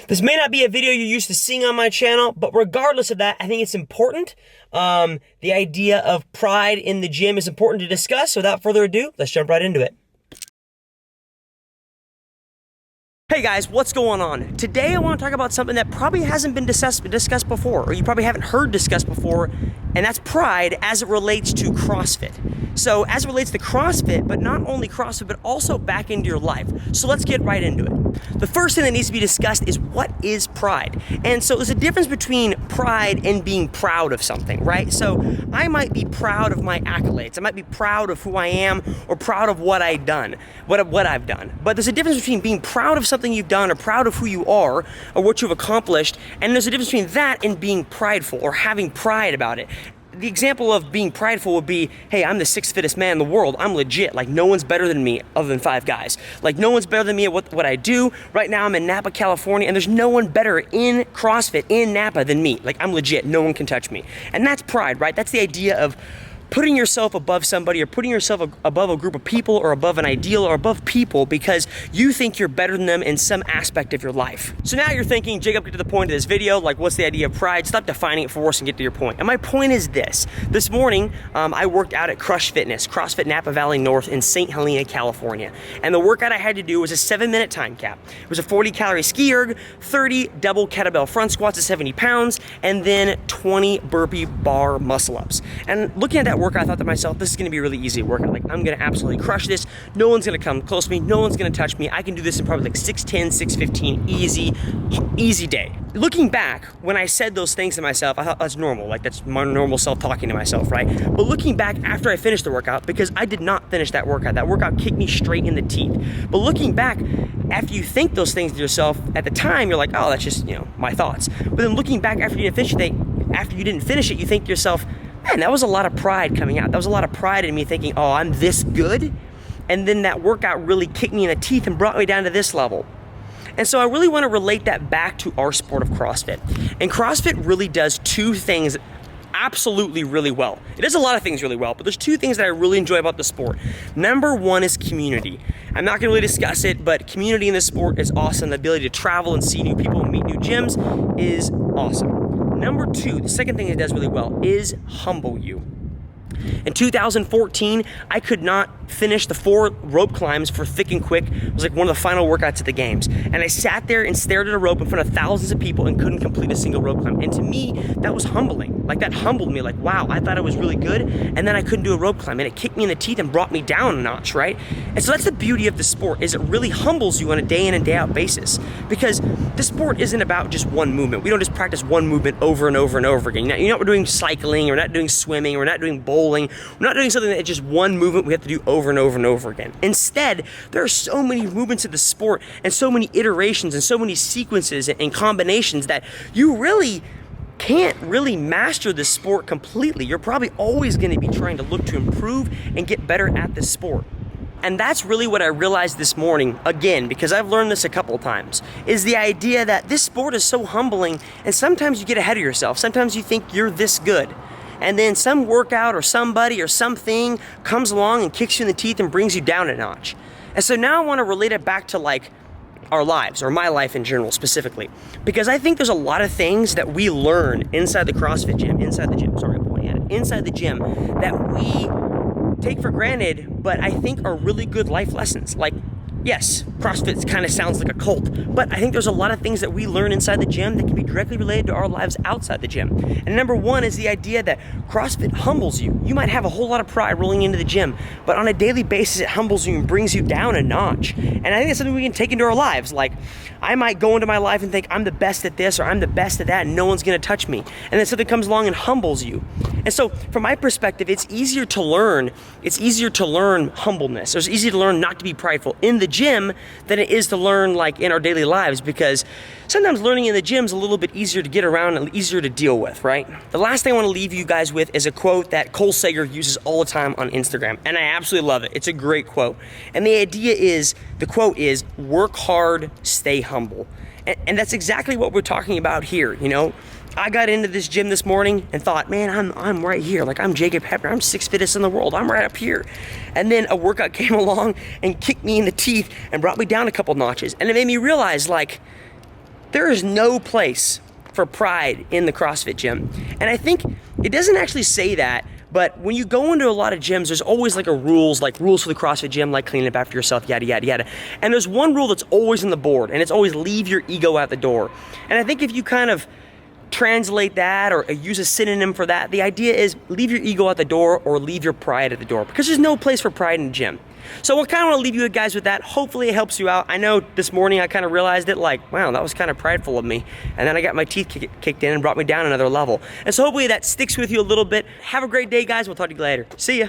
This may not be a video you're used to seeing on my channel, but regardless of that, I think it's important. The idea of pride in the gym is important to discuss. So without further ado, let's jump right into it. Hey guys, what's going on? Today I want to talk about something that probably hasn't been discussed before, or you probably haven't heard discussed before, and that's pride as it relates to CrossFit. So as it relates to CrossFit, but not only CrossFit, but also back into your life. So let's get right into it. The first thing that needs to be discussed is what is pride? And so there's a difference between pride and being proud of something, right? So I might be proud of my accolades. I might be proud of who I am or proud of what I've done, what I've done. But there's a difference between being proud of something you've done or proud of who you are or what you've accomplished, and there's a difference between that and being prideful or having pride about it. The example of being prideful would be, hey, I'm the sixth fittest man in the world. I'm legit. Like, no one's better than me other than 5 guys. Like, no one's better than me at what I do. Right now, I'm in Napa, California, and there's no one better in CrossFit in Napa than me. Like, I'm legit. No one can touch me. And that's pride, right? That's the idea of putting yourself above somebody or putting yourself above a group of people or above an ideal or above people because you think you're better than them in some aspect of your life. So now you're thinking, Jacob, get to the point of this video, like what's the idea of pride? Stop defining it for us and get to your point. And my point is this. This morning, I worked out at CrossFit Napa Valley North in St. Helena, California. And the workout I had to do was a 7-minute time cap. It was a 40-calorie ski erg, 30 double kettlebell front squats at 70 pounds, and then 20 burpee bar muscle ups. And looking at that workout, I thought to myself, this is going to be a really easy workout. Like, I'm going to absolutely crush this. No one's going to come close to me. No one's going to touch me. I can do this in probably like 6'10", 6'15", easy day. Looking back, when I said those things to myself, I thought that's normal. Like, that's my normal self talking to myself, right? But looking back after I finished the workout, because I did not finish that workout kicked me straight in the teeth. But looking back, after you think those things to yourself, at the time, you're like, oh, that's just, my thoughts. But then looking back after you didn't finish it, you think to yourself, man, that was a lot of pride coming out. That was a lot of pride in me thinking, oh, I'm this good. And then that workout really kicked me in the teeth and brought me down to this level. And so I really want to relate that back to our sport of CrossFit. And CrossFit really does 2 things absolutely really well. It does a lot of things really well, but there's 2 things that I really enjoy about the sport. Number 1 is community. I'm not going to really discuss it, but community in this sport is awesome. The ability to travel and see new people and meet new gyms is awesome. Number 2, the second thing it does really well is humble you. In 2014, I could not finish the 4 rope climbs for Thick and Quick. It was like one of the final workouts at the games. And I sat there and stared at a rope in front of thousands of people and couldn't complete a single rope climb. And to me, that was humbling. Like, that humbled me. Like, wow, I thought I was really good, and then I couldn't do a rope climb. And it kicked me in the teeth and brought me down a notch, right? And so that's the beauty of the sport, is it really humbles you on a day in and day out basis. Because the sport isn't about just one movement. We don't just practice one movement over and over and over again. We're not doing cycling, we're not doing swimming, we're not doing bowling. We're not doing something that's just one movement we have to do over and over and over again. Instead, there are so many movements of the sport and so many iterations and so many sequences and combinations that you really can't really master the sport completely. You're probably always going to be trying to look to improve and get better at this sport. And that's really what I realized this morning, again, because I've learned this a couple of times, is the idea that this sport is so humbling, and sometimes you get ahead of yourself. Sometimes you think you're this good. And then some workout or somebody or something comes along and kicks you in the teeth and brings you down a notch. And so now I want to relate it back to like our lives, or my life in general specifically. Because I think there's a lot of things that we learn inside the CrossFit gym, inside the gym that we take for granted, but I think are really good life lessons. Like, yes, CrossFit kind of sounds like a cult, but I think there's a lot of things that we learn inside the gym that can be directly related to our lives outside the gym. And number 1 is the idea that CrossFit humbles you. You might have a whole lot of pride rolling into the gym, but on a daily basis, it humbles you and brings you down a notch. And I think it's something we can take into our lives. Like, I might go into my life and think I'm the best at this or I'm the best at that and no one's going to touch me. And then something comes along and humbles you. And so from my perspective, it's easier to learn humbleness. It's easier to learn not to be prideful in the gym than it is to learn like in our daily lives, because sometimes learning in the gym is a little bit easier to get around and easier to deal with, right? The last thing I want to leave you guys with is a quote that Cole Sager uses all the time on Instagram, and I absolutely love it. It's a great quote. And the quote is, work hard, stay humble. And that's exactly what we're talking about here, I got into this gym this morning and thought, man, I'm right here. Like, I'm Jacob Heppner. I'm 6th fittest in the world. I'm right up here. And then a workout came along and kicked me in the teeth and brought me down a couple notches. And it made me realize, like, there is no place for pride in the CrossFit gym. And I think it doesn't actually say that, but when you go into a lot of gyms, there's always like rules for the CrossFit gym, like cleaning up after yourself, yada, yada, yada. And there's one rule that's always on the board, and it's always leave your ego at the door. And I think if you kind of translate that or use a synonym for that, the idea is leave your ego at the door or leave your pride at the door, because there's no place for pride in the gym. So I kind of want to leave you guys with that. Hopefully it helps you out. I know this morning I kind of realized it, like, wow, that was kind of prideful of me. And then I got my teeth kicked in and brought me down another level. And so hopefully that sticks with you a little bit. Have a great day, guys. We'll talk to you later. See ya.